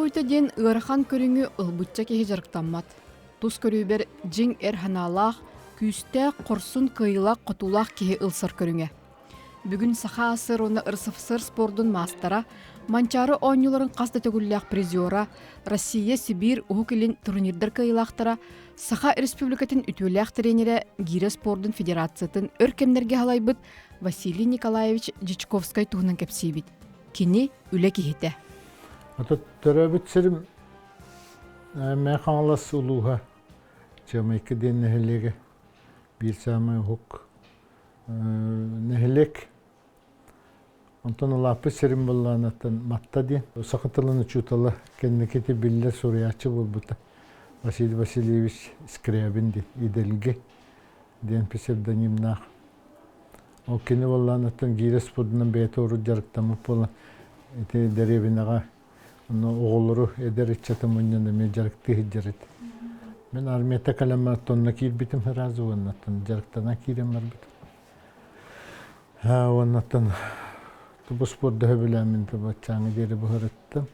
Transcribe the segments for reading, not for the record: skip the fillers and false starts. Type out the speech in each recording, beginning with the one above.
уйта ден ырхан көрүңү ылбытча кеһи жарыктанмат. Тус көрүүбер жиң ханалаах, күүстэ корсун кыйылаах котулаах кеһи ылсар көрүңө. Бүгүн саха асыр оны ырсыфсыр спордун мастара, манчары оңюларын касты төгүллээх призиора, Россия Сибирь ухукилин турнирдер кыйылаахтара, саха республикатын үтүөлээх тренере Гире спордун федерациятын өркемнерге халайбыт Василий Николаевич Жичковскай туһунан кепсийбит. Кини үле кихите. Төрөбүт сирим мэханлас улуха Жамайка ден нехелеге бир самый хук нехелек Антон лапы сирим болланатын матта ден сакытылын чутала кеннекети биллер суриячы болбута Василий Васильевич Скрябин ден иделге ден псевдонимнах О кини болланатын Гире спордунан бетору жарыктамы бола эти деревинага оғылыру эдер иччатым өннен мен жарыкты хиджарет. Мен армията калама тонна кир битим разы оннаттан жарыктана кирем бар бит. Оннаттан тубу спорда хөбүләмин туба чаңы дери бухырыттым.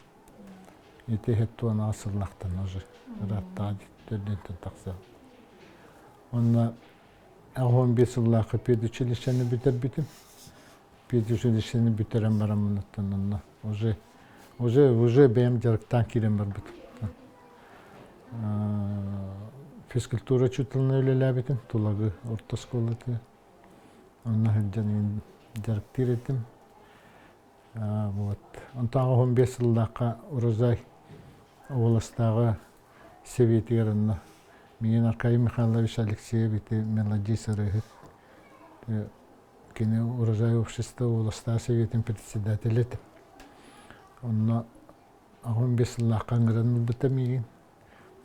Эти хеттуана асырлактан уже раттади төдөнтөн такса. Онна 15 жыллакы педучилищени битер битим. Педучилищени битерем барамынаттан онна уже бем жарыктан кирем бар бит. Физкультура чутылны өлеләбитим, тулагы орта школаты. Онна хаджан жарыктыр этим. Вот. Онтагы 15 жыллакка Урузай областагы советигеринна Мигин Аркадий Михайлович Алексеевич мелодий сырыгы. Кини Урузай общества областагы советин председатель этим. Онна 15 жыллакка аңгыран битемигин.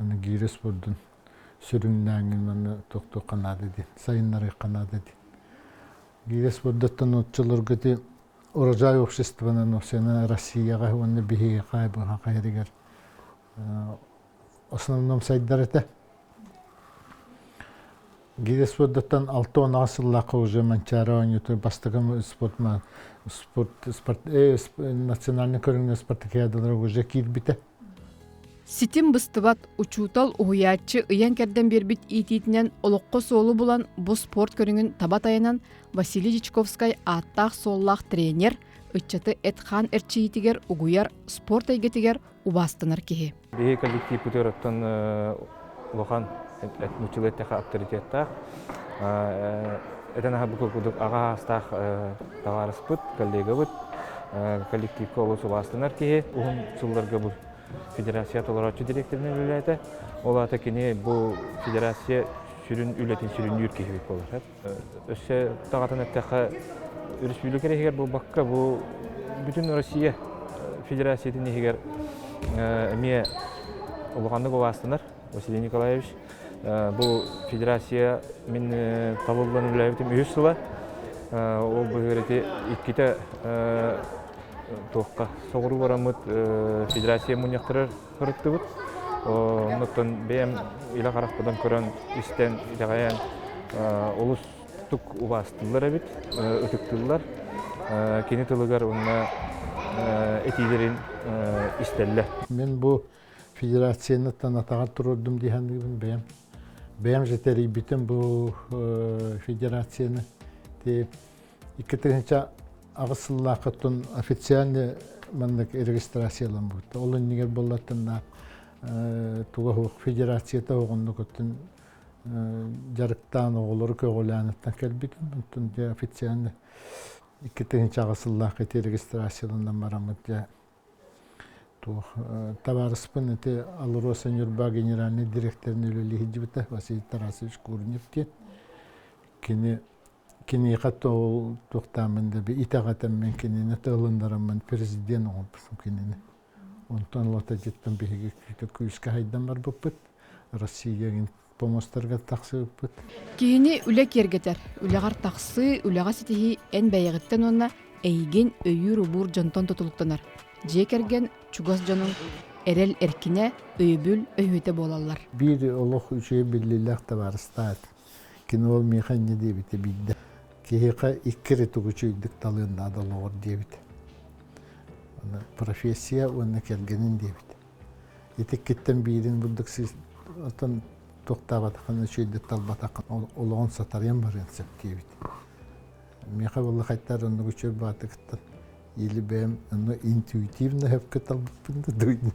Аны Гире спордун сүрүңнәңин аны токту канады ди, сайыннары канады ди. Гире спордаттан отчылыргы ди Урожай обществонан осена Россияга онны бихиге кайбыга кайрыгар. Основном сайдар это. Гире спордаттан 6-10 асыллакка уже манчары ойнуту бастыгым национальный көрүнгө спартакиадалар уже кирбите. Ситим быстыбат учутал уhuyaatчы ыян керден бербит ититинен олоққо соолу булан бу спорт көрүңүн табат айынан Василий Жичковскай аттаах сооллаах тренер, ыччаты Эдхан Эрчиитигер угуяр спорт айгетигер убастынар кихи. Беги коллектив путёраттан лохан мучилеттеха авторитеттах. Этен аха букудук ага астах товарыспыт, коллегабыт, коллектив колосу убастынар кихи. Ухун сулларга бу федерация толорочу директорын үлеләйті. Ола тәкіне бұл федерация сүрін үлетін сүрін үрке хебек болар. Өсі тағатын әттәқі республикер егер бұл баққа бұл бүтін Россия федерациятын егер әме олғандық оластынар, Василий Николаевич. Бұл федерация мен талылдан үләйбітім өз сыла. Ол бұл өреті иккеті тоққа соғыру барамыд федерация мұнияқтырыр қырықты бұд. Оныттан бәйім ила қарақпадан көрін істен жағаян олыс тұк ұбастылар әбет, өтіктілер. Кені тылығар онына әтейлерін істелі. Мен бұл федерацияны танатаға тұрырдым дейхандығын бәйім. Бәйім жетері бітім бұл федерацияны. Иккетігінші Ағысыллақытын официальный мандық регистрациялан бұд. Олын негер болатынна туға федерацията оғынды көттін жарықтан оғылыры көғылянықтан кәлбетін. Бұнтын официальный иккетігінші ағысыллақыты регистрацияландан барамыд. Табарыспын Алуро Сенюрба генеральный директорын өлі хиджібіті Василий Тарасович Курневтен. Кини қат ол тоқтамында бі итағатан мен кенені тығылындарамын президент оңыпсын кенені. Онтан лота жеттен бігі күйіске хайдан бар бұппыт. Россияғын помостарға тақсы бұппыт. Киіні үлек ергетер. Үлеғар тақсы, үлеға сетихи ән бәйіғіттен онына әйген өйір ұбур жонтон тұтылықтанар. Жекерген чугас жонын әрел әркіне өйбіл өйөте болалар. Bir олық үші білілік табарыстат. Кені ол мейхан не дейбіті бейді. Кеһиқа иккире тугучуйдык талыында адалор дебит. Профессия онна келгенин дебит. Итик кеттен бирин булдык сиз отон токтабатакан чөйдө талбатакан олоон сатарыям бар септебит. Меха болла хаттар онну күчөр батыктан или бем онну интуитивно хепке талбатпында дуйни.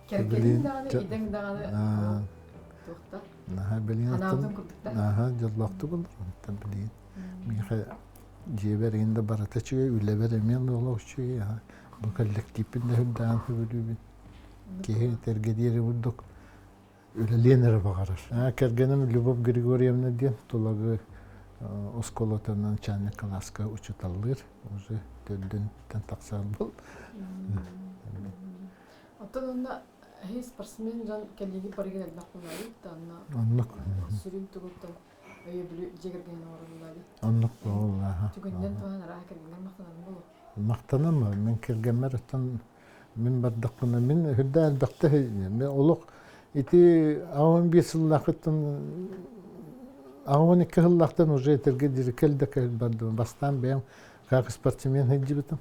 Керкенин даганы, идең даганы тохта. Наха билин Ханаудын курдукта. Аха, жоллокту булду. Тан билин. Меха жеберинде барата чөй үлебер эмен олоочу. Бу коллективинде хүддан хүбүлүбүн. Кеһин тергедири булдук. Үлеленер багарар. Кергенем Любовь Григорьевна ден тулагы осколотан начальник класска учуталлыр. Уже төлдөн тантаксал бул. Оттон онна спортсмен жан келлиги барыгын элдак булады. Оннук. Сүрүн тугуттан өйө билүү жегерген орулады. Оннук болла. Түгүндөн туган раа келген мактанам болу. Мактанам мен келгенмер оттон мен бардакпына мен хүддә албакта мен олук ити 11 жыллактан 12 жыллактан уже терге дирекелдек барды бастан бем как спортсмен хеджибитим.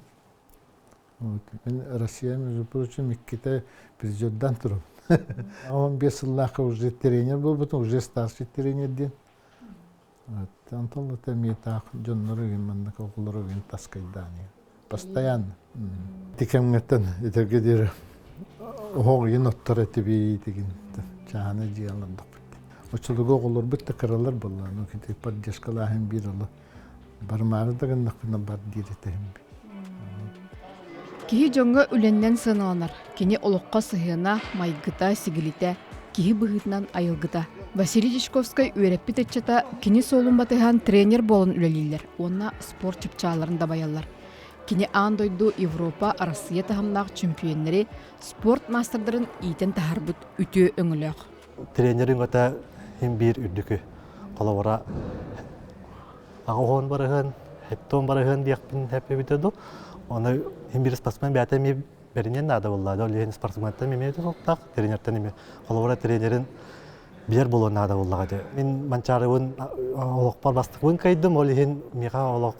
Вот мен Россия между прочим миккете президенттан турам. 15 жыллакка уже тренер болбутум, уже старший тренер ден. Вот антон это метак жоннору гемман окулору ген таскайдани. Постоянно. Тикемгеттен этерге дер ог еноттор этиби деген чаны жыяландык. Очулугу оголор битте каралар болла. Ну ките поддержкалахым бир алы. Бармары деген накына бар диретем. Кихи жоңга үленнен сыналанар. Кини олоққа сыһына майгыта сигилите, кихи быһытынан айылгыта. Василий Дишковский үйрәппит этчата кини солун батыхан тренер болын үлелилер. Онна спорт чыпчаларын баяллар. Кини андойду Европа, Россия тахамнақ чемпионнери спорт мастerdарын итен тахарбыт үтө өңілөк. Тренерин гота хим бир үрдүкү. Коловара агоон барыгын, хеттон барыгын диякпин хеппи битеду. Оны хим бир спортсмен бәтә ми беринен нада буллады. Ол ен спортсментен мемеде соктак, тренерден эме. Коловара тренерин бир болон нада буллады. Мен манчарыбын олоқпар бастыкын кайдым. Ол ен мига олоқ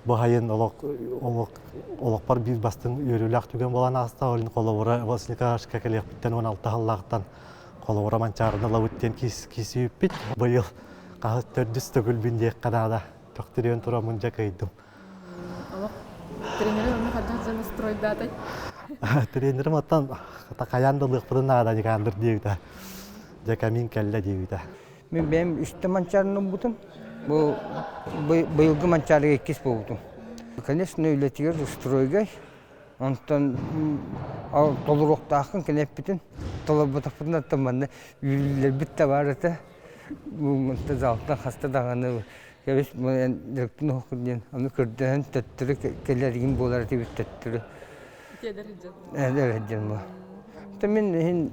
бахайын олоқпар бир бастын үйрүләк түген болан аста. Ол коловара Василика Шкакелектен 16 халлактан коловара манчарыны лавыттен кисип бит. Быйыл кагы 400 төгүл биндек канада токтерен тура мунжа кайдым. Тренеры оны қадан жаны строй бәтай. Тренерім аттан тақаяндылық бұдын ағада дегендір дейді. Жакамин кәлі дейді. Мен үсті манчарының бұтын. Бұйылғы манчарығы еккес болдым. Конечно, үйлетігер стройгай. Онтан толыроқтақын кәнеп бітін. Толыбытық бұтын аттан банда үйлер бітті бар әті. Бұнты залтын қаста дағаны Кәбес мен директор оқыдын. Аны көрден төттүрү келерген болар деп төттүрү. Дережен бу. Мен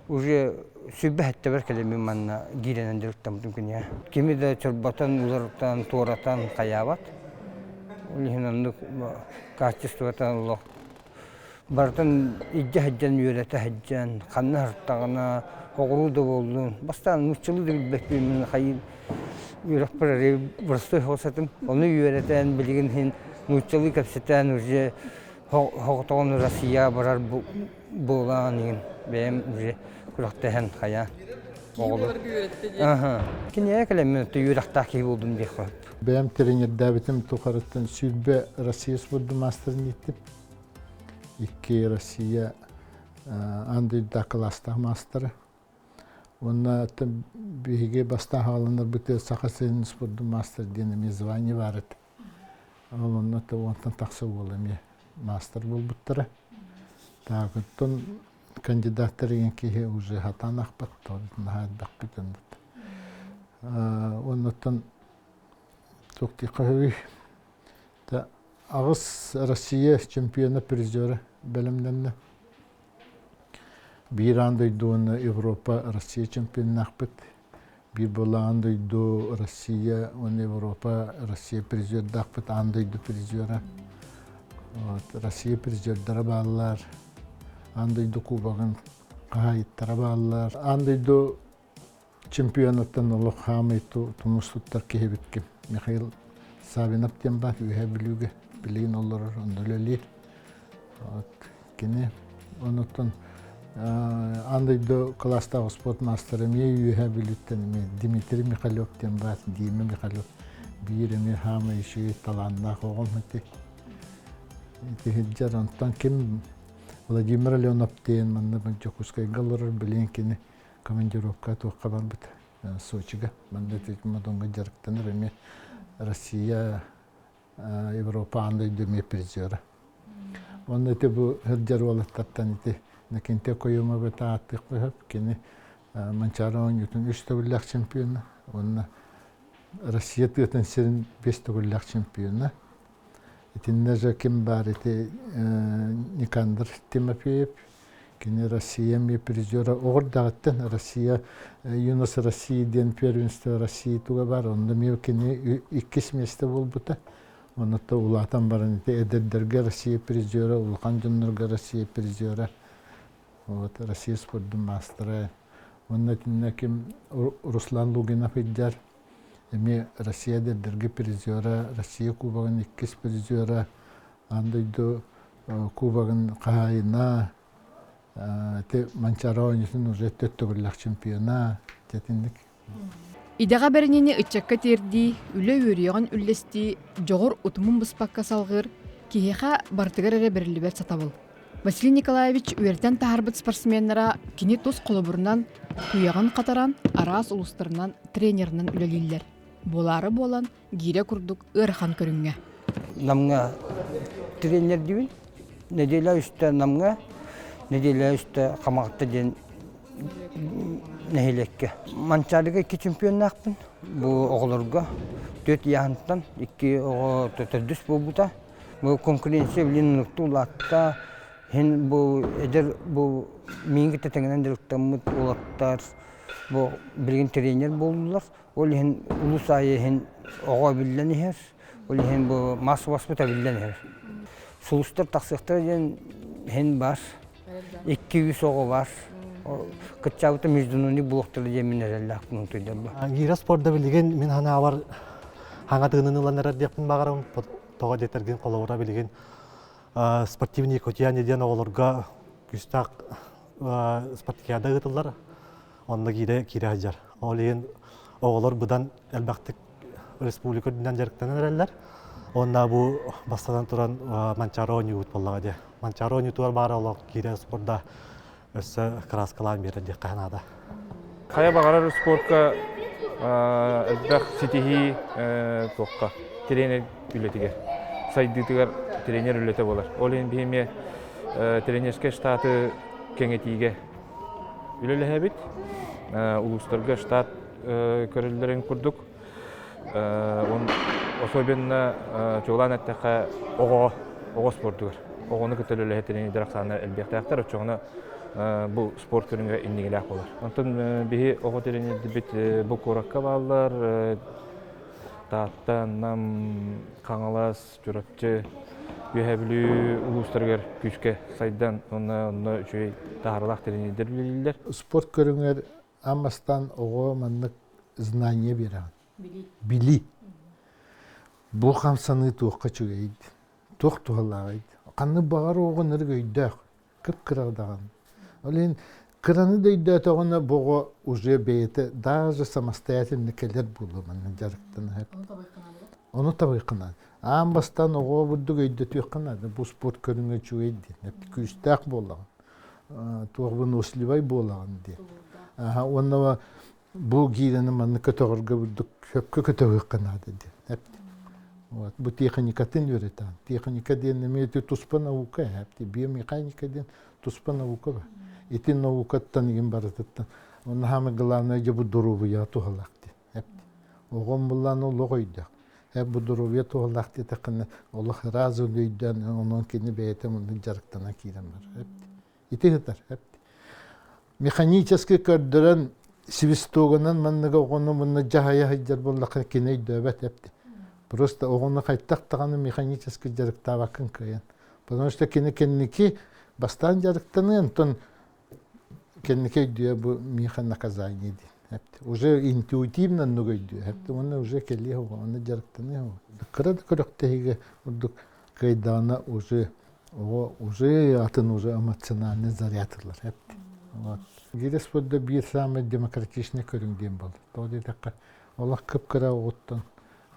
уже сүбәттә бер келеме манна гиренен директор мөмкин я. Кимиде чорбатан улардан торатан каябат. Улихнан качествотан лох. Бартан иҗһәҗҗән юрәтә һәҗҗән, каннар тагына огыруда болдун. Бастан муччылы дип бәкмен хайын. Юраппары бурстой хосатым. Оны юрәтән билген хин муччылы капсетан уже хоготон Россия барар булган бем уже курактан хая. Оглар юрәтте. Аха. Кине келеме юрәктә ки булдым ди хо. Бем тренер Давидым Тухарыттан сүлбе Россия спорты мастерын иттип. 2 Россия андыйда класста мастері. Онна биге баста халындар бүте сақасын спорты мастер денеме звание бар еді. Онна онтан тақсы болы мастер бол бұттыры. Так, оттон кандидаттар еген кейі уже хатан ақпат, нағайд бақ бүтін бұтты. Оннаттан тоқти қағыви. Ағыз Россия чемпионы призері бәлімденді. Bir andaydı Avrupa Rusya çempionluğu bir bola andaydı Rusya Avrupa Rusya prizörü dağıt andaydı prizörü. Rusya prizörleri bağlar. Andaydı Kuba'nın kayıtları bağlar. Andaydı çempiyonattan olup hamıydı tumusutlar kehbetkim. Mikhail Sabinap'tan bak üye bilüge bilgin olur ondalılar. Kine Онуттан андайдо класстағы спорт мастері ме үйе біліттен Дмитрий Михайлов тен бас, Дима Михайлов бейіріме хама іші таланына қоғым өте. Хиджар онтан кем Владимир Леонов тен манна Джокускай галорар білен кені командировка туаққа бар бұд Сочиға. Манда мадонға жарықтаныр еме Россия, Европа андайдо ме призері. Онда те бұл хиджар олаттаттан ете Накенте койома бета аттық қойып, кені Манчароон ютун 3 төгілләк чемпионы, онна Россия тыгытын серін 5 төгілләк чемпионы. Етінне жа кем бар еті Никандр Тимофеев, кені Россия ме призера оғырдағыттын, Россия, Юнос Россия ден первенство Россия туға бар, онда ме кені 2 месте бол бұта. Онытта улатан барын еті Эдердерге Россия призера, Улхан Жоннорға Россия призера. Вот Россия спорттың мастері. Онда кем Руслан Лугинов иджар. Эми Россия дердерге призера, Россия кубагын 2 призера, андайдо кубагын қайына, те Манчароонисин уже 4 төгілләк чемпиона, жетіндік. Идаға бәрінені үтчакка терді, үлі өріяған үллесті, жоғыр ұтымын бұспаққа салғыр, кейеға бартығыр әрі бірілі бәр сатабыл. Василий Николаевич үйерден тахарбыт спортсменнара кені тос қолыбырынан, туяғын қатаран, арас ұлыстарынан тренерінің үлелейлер. Болары болан, гире күрдік ұрхан көрінге. Намға тренер дейін, неделя үсті намға, неделя үсті қамақты ден нәхелекке. Манчарыға 2 чемпион ақпын, бұл оғылырға 4 яғынттан, 2 оғы төтірдіс бұл бұта. Бұл конкуренция білін ұқты ұлатта, Хен бұл әдір бұл меңгі тәтіңінен дұрықтамыд олаттар, бұл білген тренер болдылар. Ол хен ұлыс айы хен оға білден ехер, ол хен бұл масы баспыта білден ехер. Сұлыстар тақсықтар хен бар, 200 оғы бар. Күтчабыта междунуны бұлықтыры жемін әрелі ақпының түйдер бұл. Гира спорда білген мен хана бар хаңатығының ұланарар депін бағарым, тоға детерген қолауыра білген спортивный котиян еден оғылырға күстақ спартакиада ғытылар, онда кире ажар. Ол ең оғылыр бұдан әлбәқтік республика дүнен жарықтанын әрелер. Онда бұл бастадан тұран Манчарони ұт болуға де. Манчарони туар бары олық кире спорда өсі краскалан берді қанада. Қая бағарар спортқа әлбәқ сетихи тоққа тренер үлетігер. Сайдытыгар тренер үлете болар. Ол ең бейме тренерске штаты кеңетиге үлелі әбет. Улустарға штат көрілдерін күрдік. Особенно чоғлан әттіға оғы спортығыр. Оғыны күтілі үлі әттірені дырақсаны әлбекті әқтір. Өтчоғыны бұл спорт көрінге иннегілі әқ болар. Онтын бейі оғы тренерді бет бұл көраққа балылар. Таттан нам қаңалас жүріпчі үйәбілі ұлыстырғыр күшке сайдан оны үші тағырлақ тренердер білілдер. Спорт көріңер амастан оғы маннық знание бераған. Били. Бұл қамсаны туаққа чөгейді. Туақ туғалағайды. Қанны бағар оғын үргейдіқ. Кіп-кірағдаған. Олен Кыраны дөйді өтіғіні бұғы уже бейті, даже самостоятельный келер бұлы мәнін жарықтыны. Оны табай қынады. Амбастан оғы бұдды өйді түй қынады. Бұл спорт көріңе чуейді. Күстәқ болағын. Туғын өсілбай болағын де. Оны бұл кейдені мәнін көтіғырға бұдды көпкі көтіғі қынады де. Бұл техникатын өретан. Техника дені меті тұспа наука. Биомеханика ден тұспа наука ба. Итин наукаттан еген баратыттан. Оны хамы главное же bu duruvya tuğalaqtı. Oğun bullan olu koydu. Hep bu duruvya tuğalaqtı takını. Olu razı lüyden onun kendi beytem onun jarıktana kiramlar. Iti hıtar. Mexanически kördüren Sivistog'undan mannaga oğunu bunna jahaya hıjar bollaqı keney döbet hepti. Просто oğunu qayttaq tağını mexanически jarıkta bakın kıyan. Потому что kendiki bastan jarıktаны антон Кеннекей дүйе бұл михан наказание дейін. Уже интуитивно нүгей дүйе. Оны уже келі хауға, оны жарықтаны хауға. Қырады көріктегі ұрдық қайданы уже уже атын уже эмоциональный зарядылар hep. Вот. Гирес подда бир самый демократичный көрүнгөн болду. Тоди такка олар кыпкыра оттон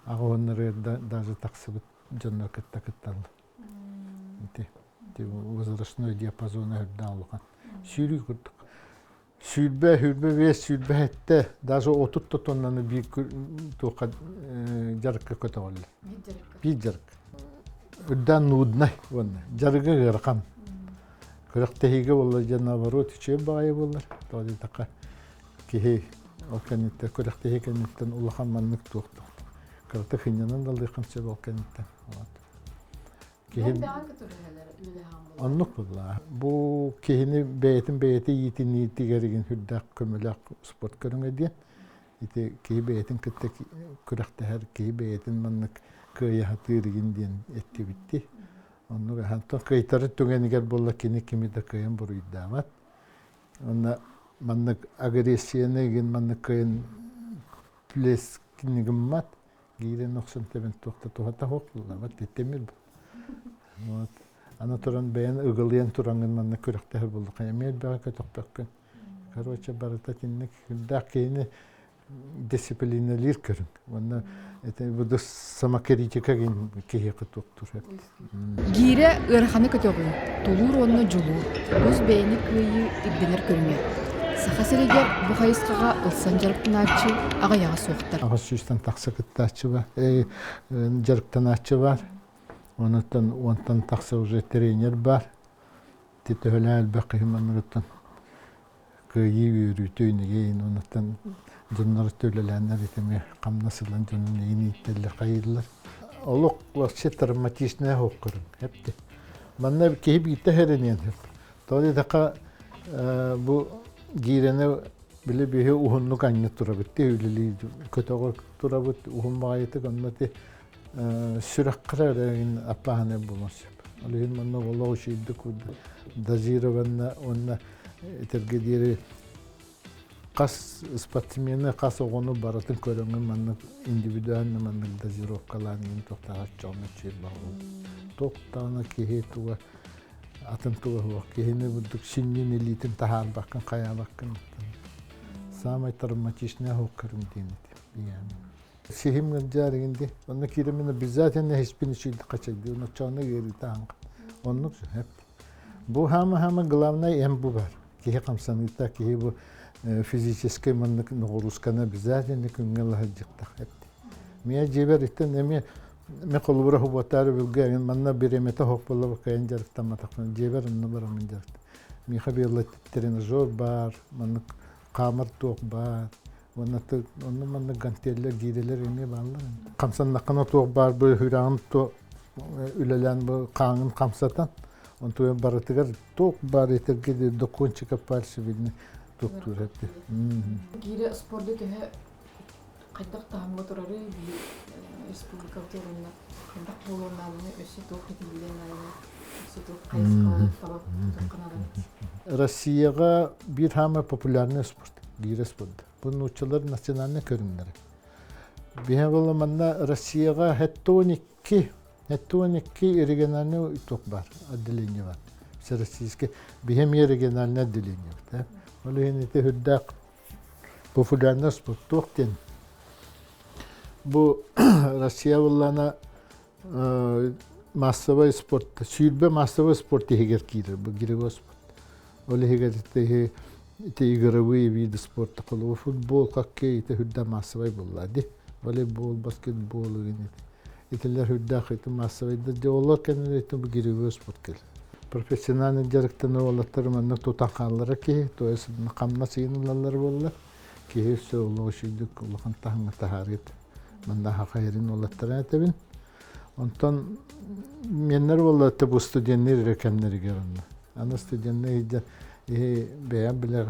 агоннары даже таксыбыт жонно кыттал. Ти возрастной диапазон алган. Сүйрүй курдук. Сүйлбе вес сүйлбе даже отут тоннаны бир тока жарыкка көтөгөлөр. Бир жарык. Үддан нуднай вон. Жарыга гыркам. Көрөктеге болла наоборот чөп баай боллар. Тоди така кихи окенитте көрөктеге кенеттен улахан маннык токту. Кырты хиннан далды камча болкенитте. Вот. Кихи Аннук булла. Бу кихини бейти йитини тигерген хүддак көмөлөк спорт көрүнгө ди. Ити кихи бейтин кытты көрөктө хер кихи бейтин маннык кыя хатырген ден этти битти. Онну хантон кайтары түгенигер болла кини кими да кыйын буруйдамат. Онна маннык агрессияны ген маннык кыйын плес кинигиммат. Гирен оксон тебен токта тухата хокулла. Вот тетемир бу. Вот. Ана туран бәян ыгылыян турангын манна көрөктәр булды. Каймет бага көтөкпөккөн. Короче, барыта кинник дак кейни дисциплиналир көрүн. Онна это буду самокритика ген кеге кытыктыр. Гире ырханы көтөгү. Тулур онно жулу. Өз бәйни кыйы идденер көрүнө. Сахасырыгер бу хайыскага ылсан жарыктаначы агаяга соктар. Агас сүстен такса кыттачы бар. Жарыктаначы бар. Онтан такса уже тренер бар. Титөләл бакыйманныгыттан. Кыйы үрүтөйнеген онтан жоннор төлөләннәр итеме камнасылан жонун эни иттелер кайырлар. Олук вообще травматичный хоккырын. Хепти. Манна кеби иттехеренен. Тоди така бу гирене биле бие ухунну канны турабыт. Төлөли көтөгө турабыт ухун багыты каннаты сүрәккәрәген апаһаны булмас. Алын манна Аллаһу шийди күд дазированна онна тергедире кас спортсмены кас огону баратын көрөнгөн манна индивидуальный манна дозировкаларын токтагат жолны чир багы. Токтаны кехетуга атын туга кехене будук синнин элитин тахар баккан кая баккан. Самый травматичный хоккерим дейт. Сихим гэнжаригинди. Онна киремина биззатен хеспин шилди качагди. Онна чаны гери таанга. Оннук хеп. Бу хама главный эм бу бар. Кихи камсаныта кихи бу физический маннык нугурускана биззатен күнгел хаджыктак хеп. Мия жебер иттен эми ме колбура хуботары билген манна биремете хокболла бакайын жарыктаматакын жебер онна барамын жарыкты. Ми хабелла тренажер бар, маннык камыр ток бар. Онны манна гантеллер гирелер эме барлар. Камсаннакына ток бар, бу хүрагын то үлелен бу каңын камсатан. Онту барытыгар ток бар этерге докончика парсы билни токтур хепти. Гире спорду төһө кайдак таамга турары республика турунда кайдак болонаны өсү ток билгенлерин өсү ток кайсыкалар табап турканады. Россияга бир хама популярный спорт, гире спорт. Bunun uçalar nasyonalne körünleri. Bihe manna Rusya'ya hettonik regionalne tok var, adilini var. Российский bihem regionalne adilini var. Öyle yine de hüddak popülerne sport tokten. Bu Rusya vallana masova sport, sürbe masova sport higer kirir, bu girego sport. Öyle higer de это игровые виды спорта, футбол, хоккей, это худда массовый был, волейбол, баскетбол, это худда это массовый, да олар кенен это игровой спорт кел. Профессиональный директор олар манна тутанханлары ки, то есть камна сыйнулар болла, ки все лошадь улахан таханга тахарит, манна хакайрин олар табин. Онтон меннер болла те бу студенттер рекемнери гөрүнө. Аны студенттер beyan bile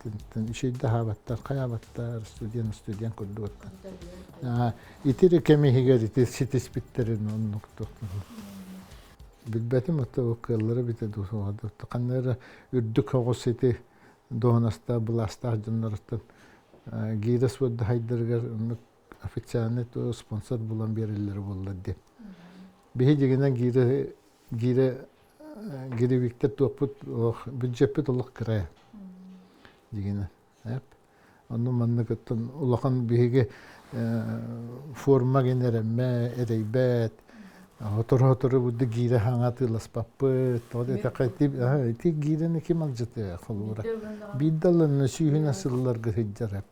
gittin. İşi daha battar, kaya battar, stüdyen kurdu battar. İtiri kemiği geriti, sitis bitterin onu noktuktu. Bilbetim hatta o kılları bite doğdu. Kanları ürdük oğuz iti doğunasta, bulasta hacınlarıttan. Giyres vurdu haydırgar, onu afekçanet o sponsor bulan bir elleri buldu diye. Bir hecegenden giyre гиревиктер туопут бюджетпит олох кырая дигене. Онну манны кыттын улахан биһиге форма генереме эрейбет Хотор будды гире хаңатылас паппы, тоды тақайтып, ти гирени ким алжыты холура. Биддалын сүйін асылларга хиджарап.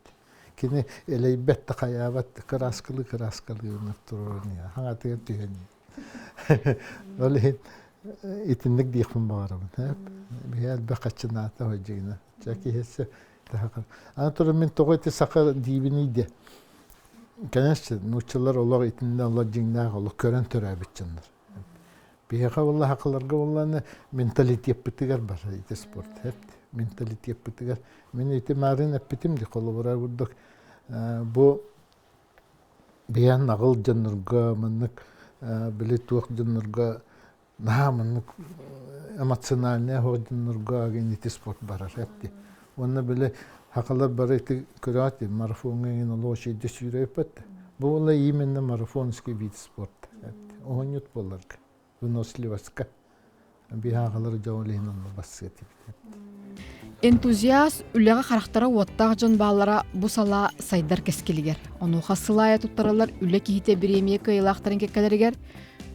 Кини элейбет тақаябат краскалы үніп тұруын. Хаңатыгар түйен. Олы итинник дейхпін бағарабын. Биял бақачыната хойжигина. Жаки хесі тақар. Ана тұры мен тоғайты сақар дейбін иде. Конечно, нуччалар олар итинде олар жиңнақ олар көрен төрә бітчандар. Бияға олар хақыларға оларны менталитет бітігер бар, ите спорт. Менталитет бітігер. Мен ите марын әппетім де қолы бұра бұдық. Бұ биян ағыл жанырға, мұнық білі туақ жанырға, наға мұнық эмоциональный хоқ жанырға ген ите спорт барар. Оны білі Хақалар бары еті көрәті, марафонға олы шейді сүйрейпетті. Бұл олай именно марафонский вид спорта. Оған ют боларғы. Выносливаска. Би хақалар жауылейін оны басы етіп. Энтузиаст үліға қарақтары оттақ жон бағалара бұл сала сайдар кескелігер. Оны қасылая тұттаралар үлі кейте біремие кайылақтарын кеккелергер,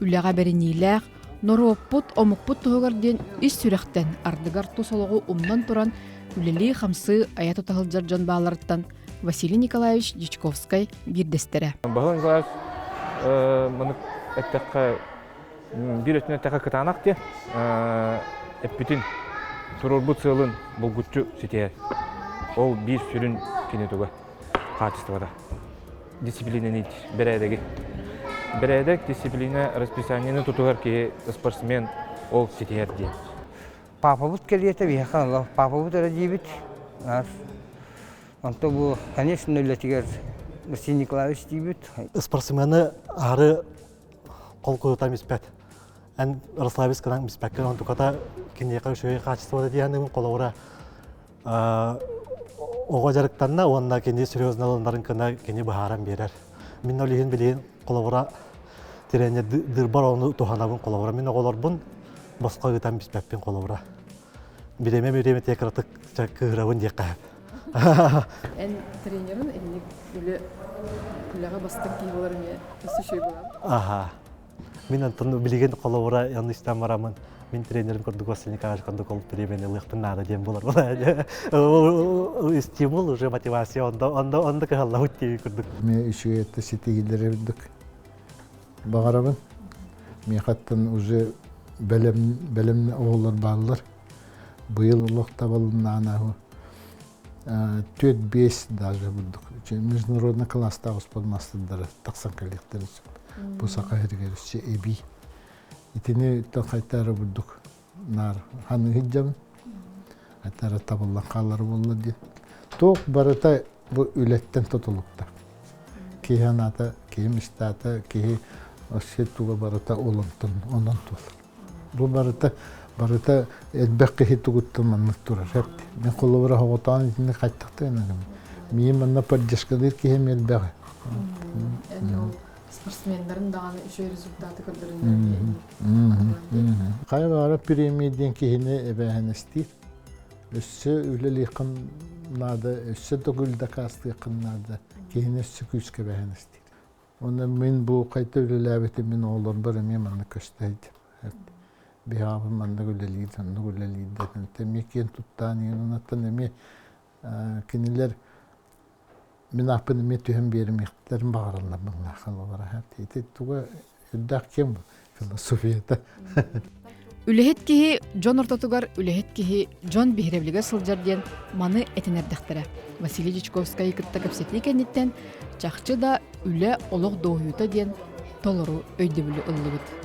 үліға берінейләқ, нору оппут, омықпут тұғығыр ден үс сүректен ардығар тұсолығы умнан тұран үлелі қамсы аят ұтағылжар жон бағаларыттан Василий Николаевич Дичковскай бирдестері. Бағыл Николаевич, мұны бір өтіне тәқі кытанақ де, әппетін тұрыр бұт сылын бұл күтчі сетер. Ол бір сүрін кенетуға қатыстывада. Дисциплинаны бірәдегі. Бірәдік дисциплина расписанияны тұтығар ке спортсмен ол сетер де. Папа бут келиете вияхан, папа бут радивит. Анто бу, конечно, летигер Василий Николаевич дибит. Спортсмены ары қол қойытам испәт. Ән Рославискадан испәккен антуката кенеқай шөй качествода дияның қолауыра. Оға жарықтанна, онда кене серьезный алындарын кына кене бағарам берер. Мен олейін білейін қолауыра теренне дырбар оны туханабын қолауыра. Мен оғалар бұн басқа ғытам испәкпен қолауыра. Биреме текратык кыгыравын дек қайып. Ән тренерін әлі үліға бастың кей болар ме өсі шөй болам? Мен антын білеген қолауыра яны істен барамын. Мен тренерім көрдік Василий Николаевич көрдік олып біремен ұлықтың нады дем болар. Стимул, уже мотивация, онда кағалла өттегі көрдік. Мен үші етті сетегілері білдік. Бағарабын. Мен қаттан уже бәлем оғылар бағылар. Бұйыл ұлық табылын анағы 4-5 даже бұлдық. Международный класста ғоспадмастырдары тақсан коллектері бұл сақа әргерісі әбей. Итіне қайтары бұлдық. Нар ханы хиджабын. Қайтары табылан қалары болы де. Тоқ барыта бұл үлеттен тұтылыпта. Кейхан ата, кейім істата, кейі өсет туға барыта олымтын, онын тұл. Бұл барыта элбек кехиту гутту маннык турар хепти. Мен колобура хоғотан итинде қайттықты енагым. Мейін манна поддержкадыр кехем элбеғі. Әне ол спортсмендерін дағаны үші результаты көрдірін. Қай бағара премияден кехіне әбәхен істейр. Өссі үлі лиқыннады, өссі дұғылда қасты қыннады. Кехіне өссі күйіске бәхен істейр. Оны мен бұл қайта үлі ләбеті мен олар бір мен манны көстейді. Бияғым манда гүлелейді, анны гүлелейді. Тәмекен тұттан, енунаттан әме кенелер мен апын әме түйім берім ектілерін бағаралар бұңна қалалары. Әйті туға үддәк кем бұл философията. Үлехет кеһи Джон ортотугар, үлехет кеһи Джон бихревлиге сылжарден маны этенердәхтәрә. Василий Дичковскай кытта көпсети кеннеттен чахчы да үле олық доғуйта ден толору өйдөбүлі ыллыбыт.